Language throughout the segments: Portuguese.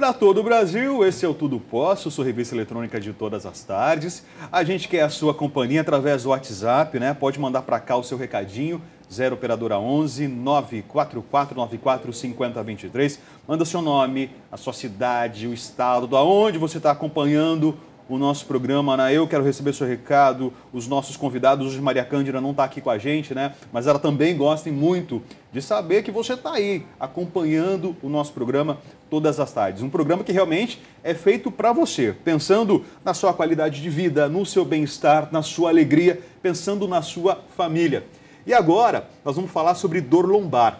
Para todo o Brasil, esse é o Tudo Posso, sua revista eletrônica de todas as tardes. A gente quer a sua companhia através do WhatsApp, né? Pode mandar para cá o seu recadinho, 0 operadora 11 94494 5023. Manda o seu nome, a sua cidade, o estado, da onde você está acompanhando o nosso programa, né? Eu quero receber seu recado, os nossos convidados. Hoje Maria Cândida não está aqui com a gente, né? Mas ela também gosta muito de saber que você está aí acompanhando o nosso programa todas as tardes. Um programa que realmente é feito para você, pensando na sua qualidade de vida, no seu bem-estar, na sua alegria, pensando na sua família. E agora nós vamos falar sobre dor lombar.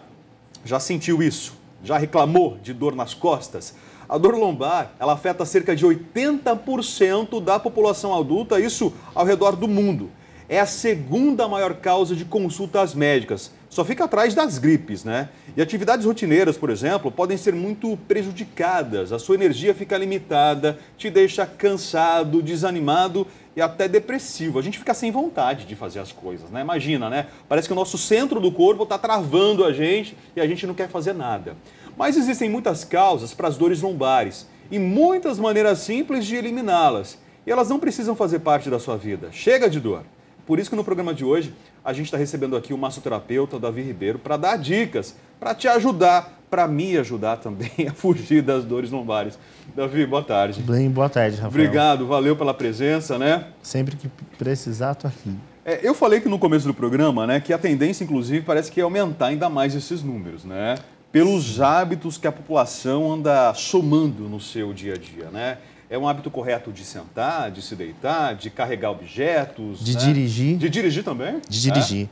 Já sentiu isso? Já reclamou de dor nas costas? A dor lombar, ela afeta cerca de 80% da população adulta, isso ao redor do mundo. É a segunda maior causa de consultas médicas, só fica atrás das gripes, né? E atividades rotineiras, por exemplo, podem ser muito prejudicadas, a sua energia fica limitada, te deixa cansado, desanimado e até depressivo. A gente fica sem vontade de fazer as coisas, né? Imagina, né? Parece que o nosso centro do corpo está travando a gente e a gente não quer fazer nada. Mas existem muitas causas para as dores lombares e muitas maneiras simples de eliminá-las. E elas não precisam fazer parte da sua vida. Chega de dor. Por isso que no programa de hoje a gente está recebendo aqui o massoterapeuta Davi Ribeiro para dar dicas, para te ajudar, para me ajudar também a fugir das dores lombares. Davi, boa tarde. Bem, boa tarde, Rafael. Obrigado, valeu pela presença, né? Sempre que precisar, tô aqui. Eu falei que no começo do programa, né, que a tendência, inclusive, parece que é aumentar ainda mais esses números, né? Pelos hábitos que a população anda somando no seu dia a dia, né? É um hábito correto de sentar, de se deitar, de carregar objetos, de né? dirigir. De dirigir também? De dirigir.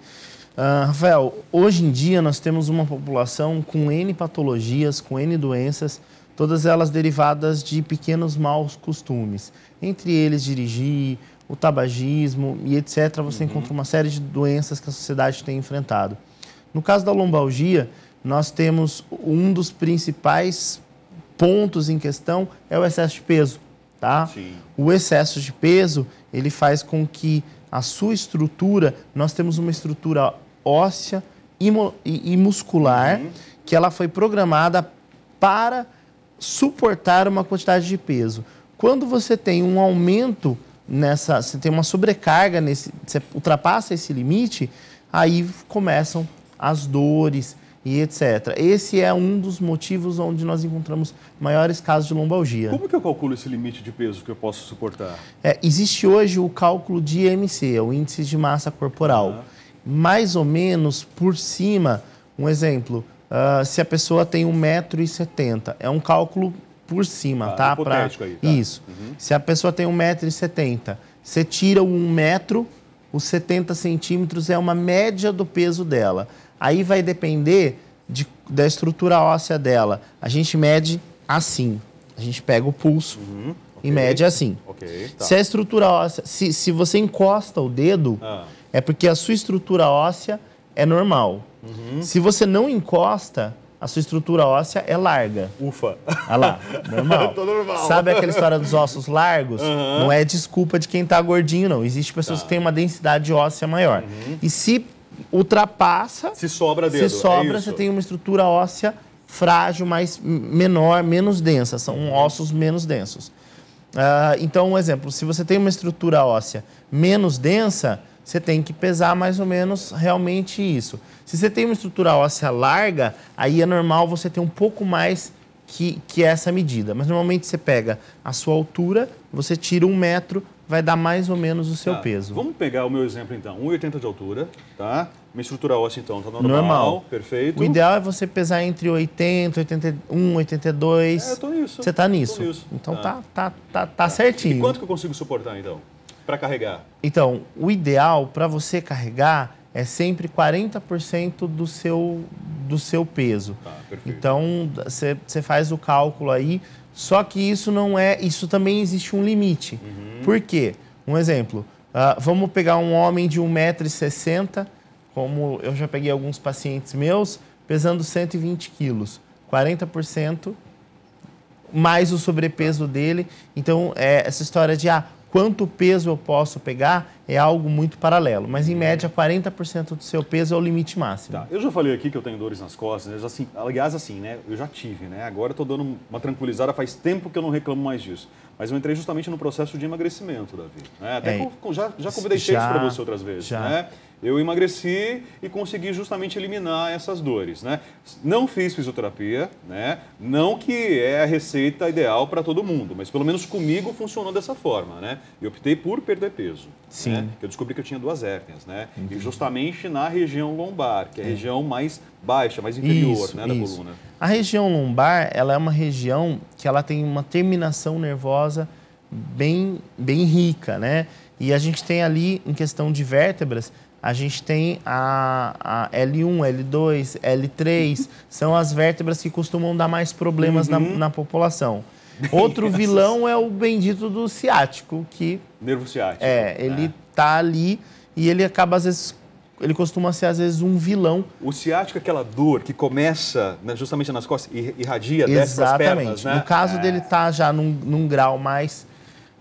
Rafael, hoje em dia nós temos uma população com N patologias, com N doenças, todas elas derivadas de pequenos maus costumes. Entre eles dirigir, o tabagismo e etc. Você encontra uma série de doenças que a sociedade tem enfrentado. No caso da lombalgia, nós temos um dos principais pontos em questão é o excesso de peso, tá? Sim. O excesso de peso, ele faz com que a sua estrutura, nós temos uma estrutura óssea e muscular, que ela foi programada para suportar uma quantidade de peso. Quando você tem um aumento você tem uma sobrecarga, você ultrapassa esse limite, aí começam as dores e etc. Esse é um dos motivos onde nós encontramos maiores casos de lombalgia. Como que eu calculo esse limite de peso que eu posso suportar? Existe hoje o cálculo de IMC, o Índice de Massa Corporal. Mais ou menos por cima, um exemplo, se a pessoa tem 1,70 m, é um cálculo por cima, tá? Hipotético aí, tá? Isso. Se a pessoa tem 1,70 m, você tira o 1 metro, os 70 centímetros é uma média do peso dela. Aí vai depender da estrutura óssea dela. A gente mede assim. A gente pega o pulso e mede assim. Tá. Se a estrutura óssea... Se você encosta o dedo, é porque a sua estrutura óssea é normal. Se você não encosta, a sua estrutura óssea é larga. Ufa! Olha lá, normal. Tô normal. Sabe aquela história dos ossos largos? Não é desculpa de quem tá gordinho, não. Existem pessoas que têm uma densidade óssea maior. E se ultrapassa, se sobra dedo, você tem uma estrutura óssea frágil, menor, menos densa. São ossos menos densos. Então, um exemplo, se você tem uma estrutura óssea menos densa, você tem que pesar mais ou menos realmente isso. Se você tem uma estrutura óssea larga, aí é normal você ter um pouco mais que essa medida. Mas normalmente você pega a sua altura, você tira 1 metro, vai dar mais ou menos o seu peso. Vamos pegar o meu exemplo então, 1,80 m de altura, tá? Minha estrutura óssea então tá normal, perfeito. O ideal é você pesar entre 80, 81, 82. Eu tô nisso. Você tá nisso. Então tá certinho. E quanto que eu consigo suportar então, para carregar? Então, o ideal para você carregar é sempre 40% do seu peso. Tá, perfeito. Então, você faz o cálculo aí. Só que isso também existe um limite. Por quê? Um exemplo, vamos pegar um homem de 1,60 m, como eu já peguei alguns pacientes meus, pesando 120 quilos, 40% mais o sobrepeso dele. Então, essa história de quanto peso eu posso pegar é algo muito paralelo. Mas, em média, 40% do seu peso é o limite máximo. Tá. Eu já falei aqui que eu tenho dores nas costas, né? Assim, aliás, assim, né? Eu já tive, né? Agora eu tô dando uma tranquilizada, faz tempo que eu não reclamo mais disso. Mas eu entrei justamente no processo de emagrecimento, Davi. Né? Até já convidei isso para você outras vezes, né? Eu emagreci e consegui justamente eliminar essas dores, né? Não fiz fisioterapia, né? Não que é a receita ideal para todo mundo, mas pelo menos comigo funcionou dessa forma, né? Eu optei por perder peso. Sim. Né? Eu descobri que eu tinha 2 hérnias, né? E justamente na região lombar, que é a região mais baixa, mais inferior, né, da coluna. A região lombar, ela é uma região que ela tem uma terminação nervosa bem rica, né? E a gente tem ali, em questão de vértebras, a gente tem a L1, L2, L3, são as vértebras que costumam dar mais problemas na população. Outro vilão é o bendito do ciático, que... Nervo ciático. Ele tá ali e ele acaba, às vezes, ele costuma ser, às vezes, um vilão. O ciático é aquela dor que começa, né, justamente nas costas e irradia, desce para as pernas, né? No caso dele tá já num grau mais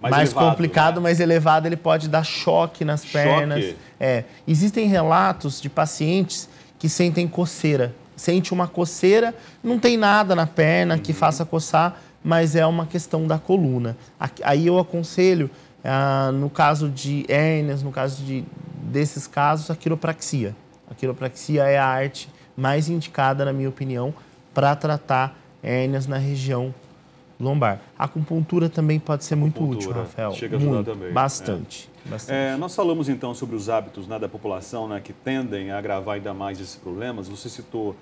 elevado, complicado, né? Mais elevado, ele pode dar choque nas pernas. Existem relatos de pacientes que sentem coceira. Sente uma coceira, não tem nada na perna que faça coçar, mas é uma questão da coluna. Aí eu aconselho, no caso de hérnias, no caso desses casos, a quiropraxia. A quiropraxia é a arte mais indicada, na minha opinião, para tratar hérnias na região lombar. A acupuntura também pode ser muito útil, Rafael. Chega a ajudar também. Bastante. Nós falamos então sobre os hábitos, né, da população, né, que tendem a agravar ainda mais esses problemas. Você citou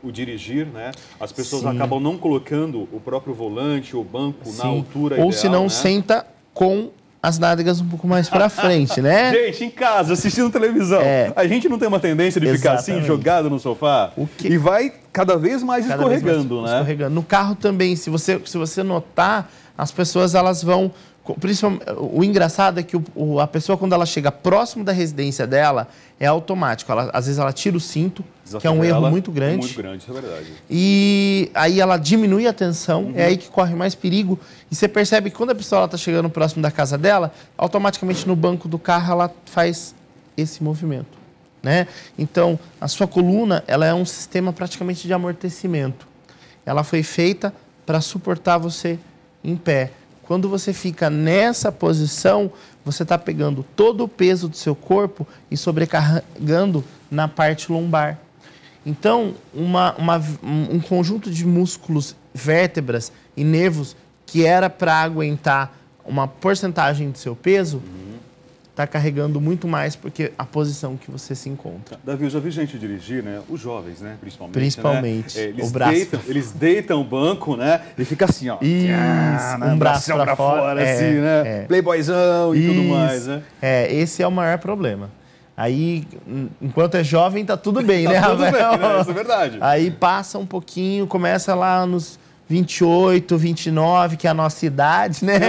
o dirigir, né? As pessoas acabam não colocando o próprio volante ou banco na altura ideal. Ou se não, né? Senta com as nádegas um pouco mais para frente, né? Gente, em casa, assistindo televisão, a gente não tem uma tendência de ficar assim, jogado no sofá? E vai cada vez mais escorregando, né? Escorregando. No carro também, se você notar, as pessoas elas vão... Principalmente, o engraçado é que a pessoa, quando ela chega próximo da residência dela, é automático. Às vezes ela tira o cinto, que é um erro muito grande. Muito grande, isso é verdade. E aí ela diminui a tensão, é aí que corre mais perigo. E você percebe que quando a pessoa está chegando próximo da casa dela, automaticamente no banco do carro ela faz esse movimento, né? Então, a sua coluna, ela é um sistema praticamente de amortecimento. Ela foi feita para suportar você em pé. Quando você fica nessa posição, você está pegando todo o peso do seu corpo e sobrecarregando na parte lombar. Então, um conjunto de músculos, vértebras e nervos que era para aguentar uma porcentagem do seu peso, está carregando muito mais porque a posição que você se encontra. Davi, eu já vi gente dirigir, né? Os jovens, né? Principalmente. Né? Eles deitam o banco, né? E fica assim, ó. Um braço para fora, assim, né? Playboyzão e tudo mais, né? Esse é o maior problema. Aí, enquanto é jovem, tá tudo bem, né, Rafael? Tudo bem, né? Isso é verdade. Aí passa um pouquinho, começa lá nos 28, 29, que é a nossa idade, né?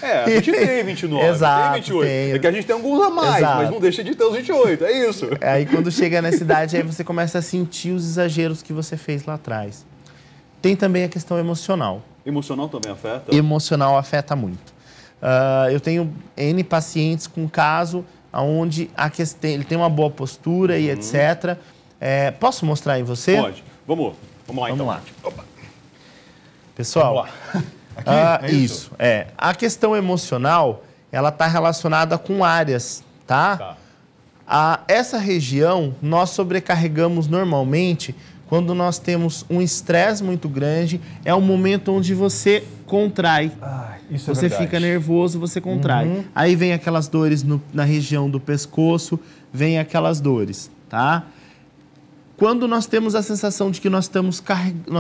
A gente tem 29, Exato, tem 28. É que a gente tem alguns a mais, mas não deixa de ter os 28, é isso. Aí quando chega nessa idade, aí você começa a sentir os exageros que você fez lá atrás. Tem também a questão emocional. Emocional também afeta? Emocional afeta muito. Eu tenho N pacientes com caso onde ele tem uma boa postura e etc. Posso mostrar em você? Pode. Vamos lá, então. Vamos lá. Opa. Pessoal, aqui, isso. A questão emocional, ela está relacionada com áreas, tá? Essa região, nós sobrecarregamos normalmente quando nós temos um estresse muito grande, é um momento onde você contrai. Isso você fica nervoso, você contrai. Aí vem aquelas dores na região do pescoço, vem aquelas dores, tá? Quando nós temos a sensação de que nós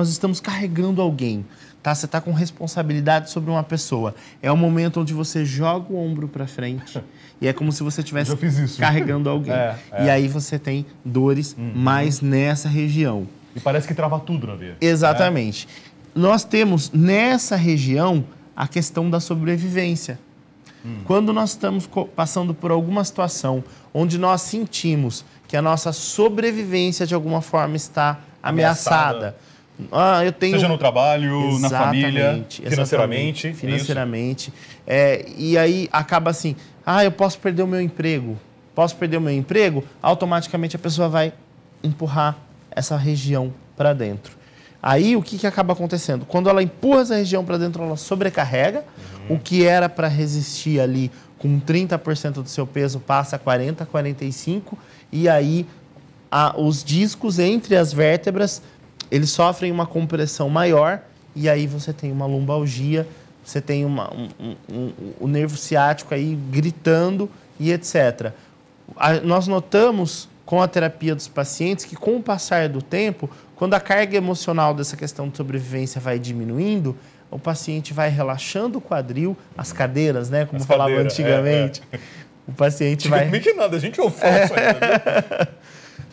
estamos carregando alguém, tá? Você está com responsabilidade sobre uma pessoa. É o momento onde você joga o ombro para frente e é como se você estivesse carregando alguém. E aí você tem dores mais nessa região. E parece que trava tudo, na vida. Exatamente. Nós temos nessa região a questão da sobrevivência. Quando nós estamos passando por alguma situação onde nós sentimos que a nossa sobrevivência de alguma forma está ameaçada. Seja no trabalho, na família, financeiramente. Financeiramente. E aí acaba assim, eu posso perder o meu emprego. Posso perder o meu emprego? Automaticamente a pessoa vai empurrar essa região para dentro. Aí o que acaba acontecendo? Quando ela empurra essa região para dentro, ela sobrecarrega. O que era para resistir ali com 30% do seu peso passa a 40%, 45%. E aí os discos entre as vértebras, eles sofrem uma compressão maior. E aí você tem uma lombalgia, você tem o nervo ciático aí gritando e etc. Nós notamos com a terapia dos pacientes que, com o passar do tempo, quando a carga emocional dessa questão de sobrevivência vai diminuindo, o paciente vai relaxando o quadril, as cadeiras, né, como falava antigamente. O paciente vai... Antigamente nada, a gente ouve falar isso ainda.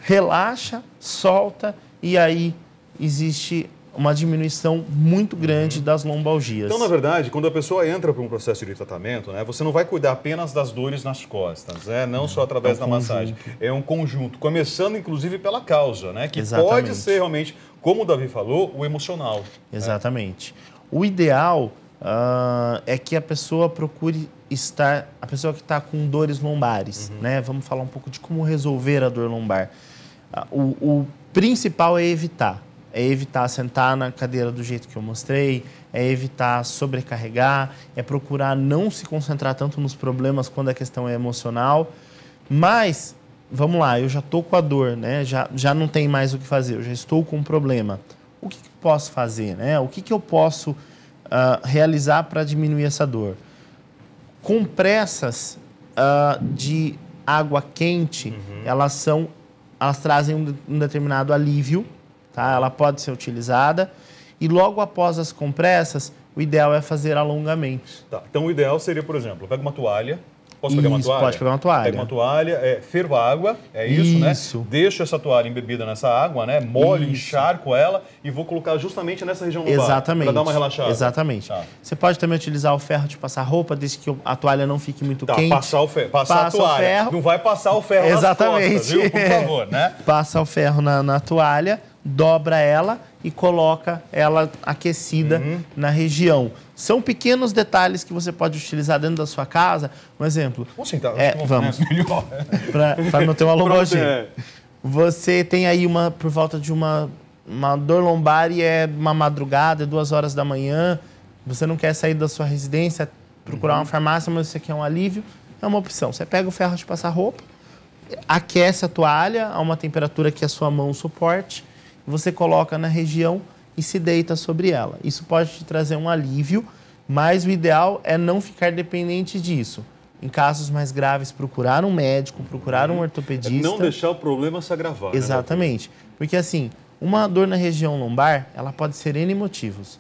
Relaxa, solta e aí existe uma diminuição muito grande das lombalgias. Então, na verdade, quando a pessoa entra para um processo de tratamento, né, você não vai cuidar apenas das dores nas costas, né, não só através da massagem. É um conjunto, começando inclusive pela causa, né, que pode ser realmente, como o Davi falou, o emocional. Exatamente. O ideal é que a pessoa procure estar, a pessoa que está com dores lombares, né, vamos falar um pouco de como resolver a dor lombar. O principal é evitar sentar na cadeira do jeito que eu mostrei, é evitar sobrecarregar, é procurar não se concentrar tanto nos problemas quando a questão é emocional. Mas, vamos lá, eu já estou com a dor, né? Já não tem mais o que fazer, eu já estou com um problema. O que eu posso fazer, né? O que eu posso realizar para diminuir essa dor? Compressas de água quente, elas trazem um determinado alívio. Tá? Ela pode ser utilizada e logo após as compressas, o ideal é fazer alongamentos. Tá. Então o ideal seria, por exemplo, eu pego uma toalha, posso pegar uma toalha? Pode pegar uma toalha. Pego uma toalha, fervo a água, é isso, né? Deixo essa toalha embebida nessa água, né? Molho, encharco ela e vou colocar justamente nessa região lombar. Exatamente. Para dar uma relaxada. Exatamente. Tá. Você pode também utilizar o ferro de passar roupa, desde que a toalha não fique muito quente. Passar a toalha. O ferro. Não vai passar o ferro nas costas, viu? Por favor, né? Passa o ferro na toalha, dobra ela e coloca ela aquecida na região. São pequenos detalhes que você pode utilizar dentro da sua casa. Um exemplo. Vamos sentar. Vamos. Para não ter uma lombalgia. Você tem aí por volta de uma dor lombar e é uma madrugada, é 2 horas da manhã. Você não quer sair da sua residência, procurar uma farmácia, mas você quer um alívio. É uma opção. Você pega o ferro de passar roupa, aquece a toalha a uma temperatura que a sua mão suporte. Você coloca na região e se deita sobre ela. Isso pode te trazer um alívio, mas o ideal é não ficar dependente disso. Em casos mais graves, procurar um médico, procurar um ortopedista. Não deixar o problema se agravar. Exatamente. Né? Porque assim, uma dor na região lombar, ela pode ser N motivos.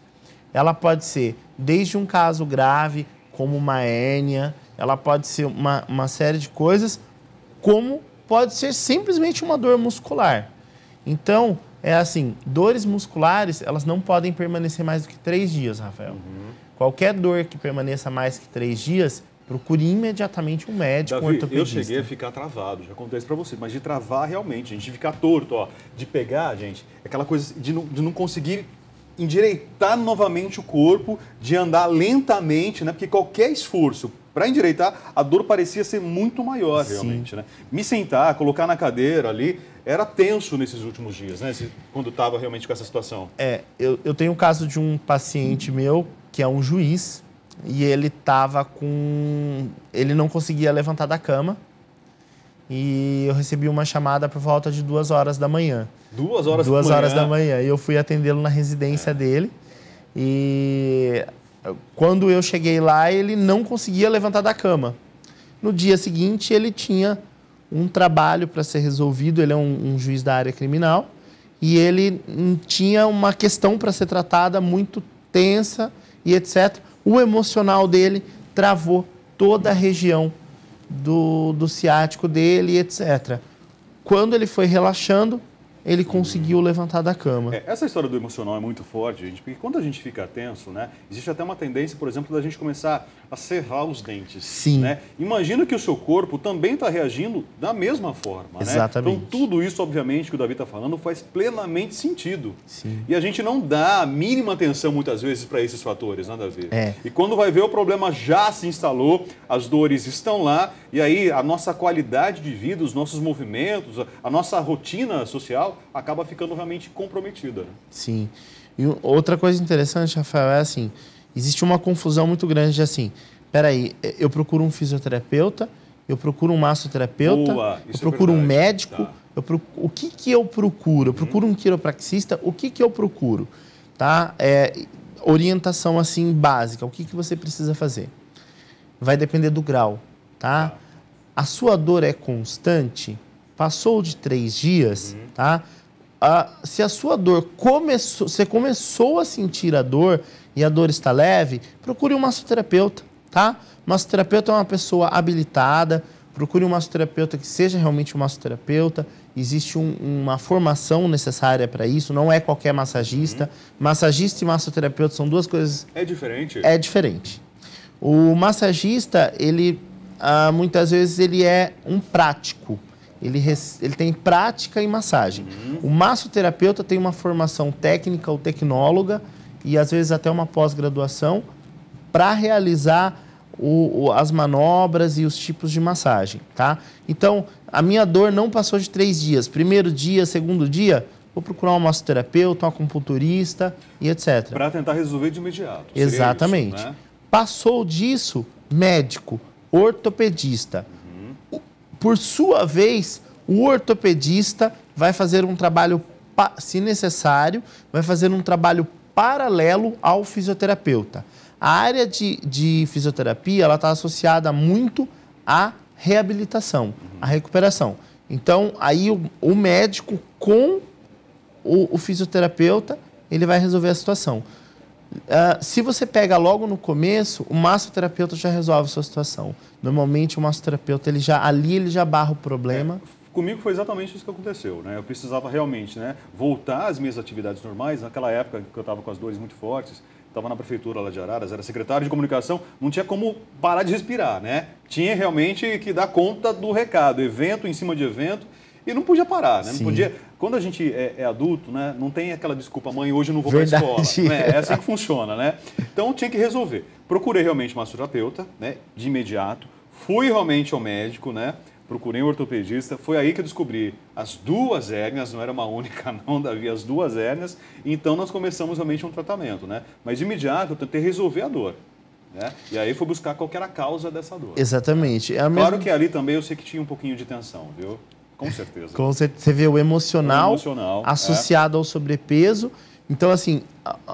Ela pode ser desde um caso grave, como uma hérnia, ela pode ser uma série de coisas, como pode ser simplesmente uma dor muscular. Então, é assim, dores musculares, elas não podem permanecer mais do que 3 dias, Rafael. Qualquer dor que permaneça mais que 3 dias, procure imediatamente um médico, Davi, um ortopedista. Eu cheguei a ficar travado, já acontece pra você, mas de travar realmente, a gente ficar torto, ó, de pegar, gente, aquela coisa de não conseguir endireitar novamente o corpo, de andar lentamente, né? Porque qualquer esforço para endireitar, a dor parecia ser muito maior, realmente, né? Me sentar, colocar na cadeira ali, era tenso nesses últimos dias, né? Quando estava realmente com essa situação. Eu tenho o caso de um paciente meu, que é um juiz, e ele não conseguia levantar da cama, e eu recebi uma chamada por volta de 2 horas da manhã. 2 horas da manhã? 2 horas da manhã. E eu fui atendê-lo na residência dele. E quando eu cheguei lá, ele não conseguia levantar da cama. No dia seguinte, ele tinha um trabalho para ser resolvido. Ele é um juiz da área criminal. E ele tinha uma questão para ser tratada muito tensa e etc. O emocional dele travou toda a região do ciático dele, etc. Quando ele foi relaxando, ele conseguiu levantar da cama. Essa história do emocional é muito forte, gente, porque quando a gente fica tenso, né, existe até uma tendência, por exemplo, da gente começar a cerrar os dentes. Sim. Né? Imagina que o seu corpo também está reagindo da mesma forma. Exatamente. Né? Então, tudo isso, obviamente, que o Davi está falando faz plenamente sentido. Sim. E a gente não dá a mínima atenção, muitas vezes, para esses fatores, né, Davi? É. E quando vai ver, o problema já se instalou, as dores estão lá, e aí a nossa qualidade de vida, os nossos movimentos, a nossa rotina social acaba ficando realmente comprometida. Né? Sim. E outra coisa interessante, Rafael, é assim, existe uma confusão muito grande de assim, peraí, eu procuro um fisioterapeuta, eu procuro um massoterapeuta, eu procuro um médico, tá. O que eu procuro? Eu procuro um quiropraxista, o que eu procuro? Tá? Orientação assim básica, o que você precisa fazer? Vai depender do grau, tá? A sua dor é constante? Passou de 3 dias, tá? Se a sua dor você começou a sentir a dor e a dor está leve, procure um massoterapeuta, tá? Massoterapeuta é uma pessoa habilitada, procure um massoterapeuta que seja realmente um massoterapeuta. Existe uma formação necessária para isso, não é qualquer massagista. Massagista e massoterapeuta são duas coisas... É diferente? É diferente. O massagista, ele muitas vezes ele é um prático. Ele tem prática em massagem. O massoterapeuta tem uma formação técnica ou tecnóloga e às vezes até uma pós-graduação para realizar as manobras e os tipos de massagem, tá? Então, a minha dor não passou de 3 dias. Primeiro dia, segundo dia, vou procurar um massoterapeuta, um acupunturista e etc. Para tentar resolver de imediato. Exatamente. Isso, né? Passou disso, médico, ortopedista. Por sua vez, o ortopedista vai fazer um trabalho, se necessário, vai fazer um trabalho paralelo ao fisioterapeuta. A área de fisioterapia ela está associada muito à reabilitação, à recuperação. Então, aí o médico com o fisioterapeuta, ele vai resolver a situação. Se você pega logo no começo, o massoterapeuta já resolve a sua situação. Normalmente, o massoterapeuta, ele já barra o problema. Comigo foi exatamente isso que aconteceu, né? Eu precisava realmente, né, voltar às minhas atividades normais. Naquela época que eu estava com as dores muito fortes, estava na prefeitura lá de Araras, era secretário de comunicação, não tinha como parar de respirar, né? Tinha realmente que dar conta do recado, evento em cima de evento, e não podia parar, né? Não podia. Quando a gente é adulto, né, não tem aquela desculpa, mãe, hoje eu não vou para a escola. Né? É assim que funciona, né? Então tinha que resolver. Procurei realmente uma massoterapeuta, né, de imediato, fui realmente ao médico, né? Procurei um ortopedista, foi aí que eu descobri as 2 hérnias, não era uma única não, Davi, as 2 hérnias, então nós começamos realmente um tratamento, né? Mas de imediato eu tentei resolver a dor, né? E aí fui buscar qual que era a causa dessa dor. Exatamente. Claro que ali também eu sei que tinha um pouquinho de tensão, viu? Com certeza. Você vê o emocional associado ao sobrepeso. Então, assim,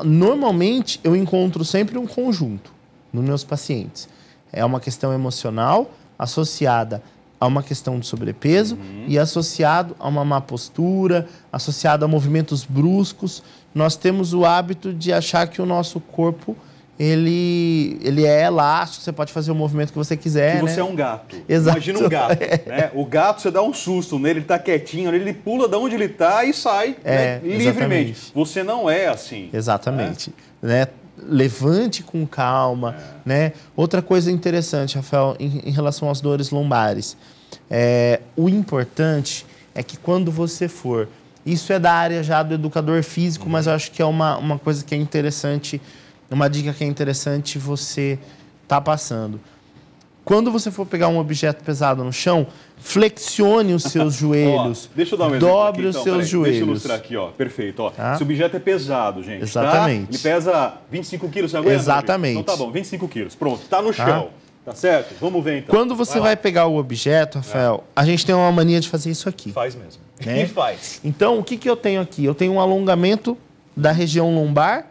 normalmente eu encontro sempre um conjunto nos meus pacientes. É uma questão emocional associada a uma questão de sobrepeso e associado a uma má postura, associado a movimentos bruscos. Nós temos o hábito de achar que o nosso corpo ele é elástico, você pode fazer o movimento que você quiser. Que né? você é um gato. Exato. Imagina um gato. Né? O gato, você dá um susto nele, ele está quietinho, ele pula de onde ele está e sai livremente. Você não é assim. Exatamente. Né? Levante com calma. Né? Outra coisa interessante, Rafael, em relação às dores lombares. O importante é que quando você for... Isso é da área já do educador físico, mas eu acho que é uma coisa que é interessante, uma dica que é interessante você tá passando. Quando você for pegar um objeto pesado no chão, flexione os seus joelhos. Deixa eu dar um exemplo dobre aqui, os então, seus joelhos. Deixa eu ilustrar aqui, ó. Perfeito, ó. Tá? Esse objeto é pesado, gente. Exatamente. Tá? Ele pesa 25 quilos, você aguenta? Exatamente. Então tá bom, 25 quilos. Pronto, tá no chão. Tá certo? Vamos ver então. Quando você vai pegar o objeto, Rafael, a gente tem uma mania de fazer isso aqui. Faz mesmo. Né? E faz. Então, o que eu tenho aqui? Eu tenho um alongamento da região lombar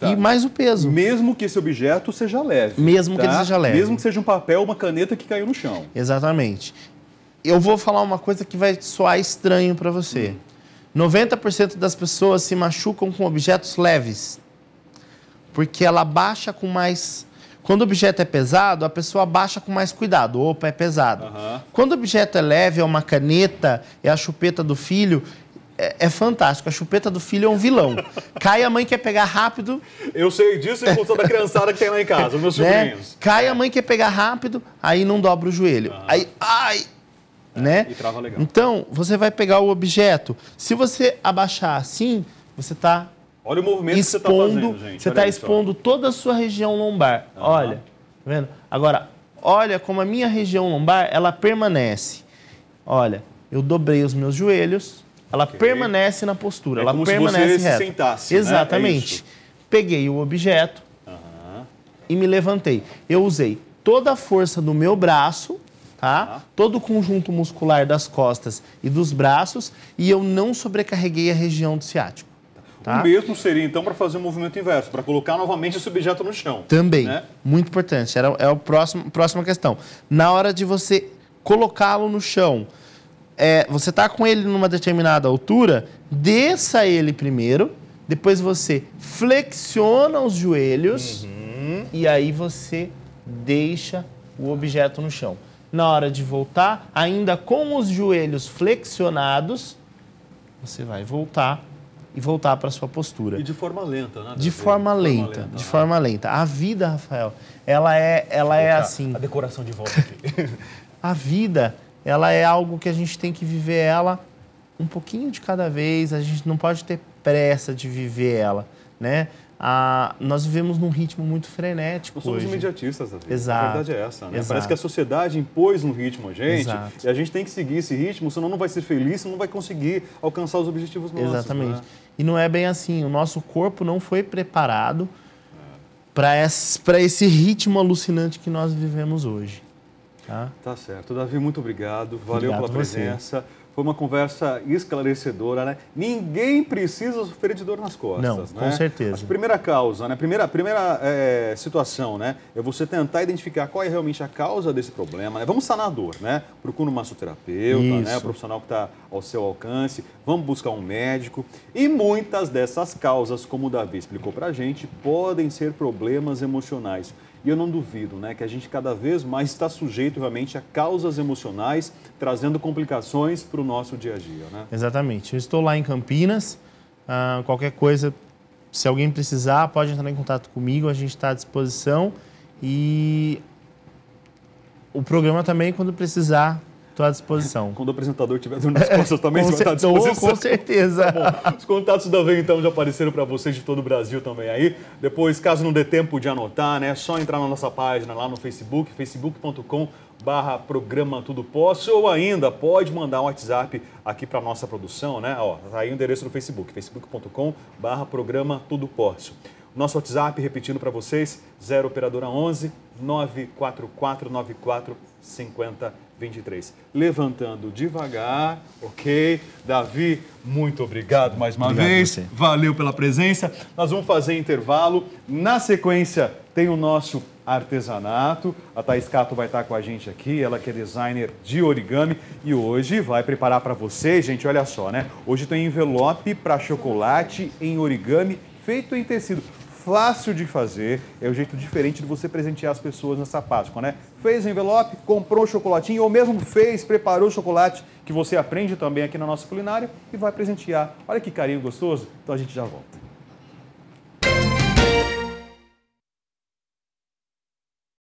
e mais o peso. Mesmo que esse objeto seja leve. Mesmo que ele seja leve. Mesmo que seja um papel, uma caneta que caiu no chão. Exatamente. Eu vou falar uma coisa que vai soar estranho para você. 90% das pessoas se machucam com objetos leves. Porque ela baixa com mais... Quando o objeto é pesado, a pessoa baixa com mais cuidado. Opa, é pesado. Quando o objeto é leve, é uma caneta, é a chupeta do filho, é fantástico. A chupeta do filho é um vilão. Cai, a mãe quer pegar rápido. Eu sei disso em função da criançada que tem lá em casa, meus sobrinhos. Cai, a mãe quer pegar rápido, aí não dobra o joelho. Aí, ai! Né? E trava legal. Então, você vai pegar o objeto. Se você abaixar assim, você está olha o movimento que você está fazendo, gente. Você está expondo toda a sua região lombar. Olha, tá vendo? Agora, olha como a minha região lombar, ela permanece. Olha, eu dobrei os meus joelhos, ela permanece na postura, ela permanece se você reta. se sentasse, exatamente. Né? Peguei o objeto e me levantei. Eu usei toda a força do meu braço, tá? Todo o conjunto muscular das costas e dos braços, e eu não sobrecarreguei a região do ciático. Tá? O mesmo seria, então, para fazer o movimento inverso, para colocar novamente esse objeto no chão. Também, né? Muito importante. É a próxima questão. Na hora de você colocá-lo no chão, você está com ele numa determinada altura, desça ele primeiro, depois você flexiona os joelhos e aí você deixa o objeto no chão. Na hora de voltar, ainda com os joelhos flexionados, você vai voltar e voltar para a sua postura. E de forma lenta, né? De forma lenta. A vida, Rafael, ela é assim. A decoração de volta aqui. A vida, ela é algo que a gente tem que viver ela um pouquinho de cada vez, a gente não pode ter pressa de viver ela, né? Nós vivemos num ritmo muito frenético. Nós somos hoje. Imediatistas, Davi. Exato. A verdade é essa, né? Exato. Parece que a sociedade impôs um ritmo a gente. Exato. E a gente tem que seguir esse ritmo, senão não vai ser feliz, senão não vai conseguir alcançar os objetivos nossos. Exatamente. Né? E não é bem assim. O nosso corpo não foi preparado para esse ritmo alucinante que nós vivemos hoje. Tá certo. Davi, muito obrigado. Valeu pela presença. Você. Foi uma conversa esclarecedora, né? Ninguém precisa sofrer de dor nas costas, não, né? Com certeza. A primeira causa, né? Primeira situação, né? É você tentar identificar qual é realmente a causa desse problema, né? Vamos sanar a dor, né? Procura um massoterapeuta, né? O profissional que está ao seu alcance. Vamos buscar um médico. E muitas dessas causas, como o Davi explicou pra gente, podem ser problemas emocionais. E eu não duvido, né, que a gente cada vez mais está sujeito realmente a causas emocionais, trazendo complicações para o nosso dia a dia, né? Exatamente. Eu estou lá em Campinas. Qualquer coisa, se alguém precisar, pode entrar em contato comigo. A gente está à disposição. E o programa também, quando precisar, estou à disposição. Quando o apresentador tiver dor nas costas também, você vai estar à disposição. Com certeza. Tá bom. Os contatos da Davi, então, já apareceram para vocês de todo o Brasil também aí. Depois, caso não dê tempo de anotar, né, é só entrar na nossa página lá no Facebook, facebook.com/programa Tudo Posso, ou ainda pode mandar um WhatsApp aqui para nossa produção, né? Ó, tá aí o endereço do Facebook, facebook.com/programa Tudo Posso. Nosso WhatsApp, repetindo para vocês, 0 operadora 11 94494 5023. Levantando devagar, ok? Davi, muito obrigado mais uma vez. Valeu pela presença. Nós vamos fazer intervalo. Na sequência, tem o nosso artesanato. A Thaís Cato vai estar com a gente aqui, ela que é designer de origami. E hoje vai preparar para vocês, gente, olha só, né? Hoje tem envelope para chocolate em origami feito em tecido. Fácil de fazer, é o jeito diferente de você presentear as pessoas nessa Páscoa, né? Fez o envelope, comprou o chocolatinho, ou mesmo preparou o chocolate, que você aprende também aqui na nossa culinária e vai presentear. Olha que carinho gostoso, então a gente já volta.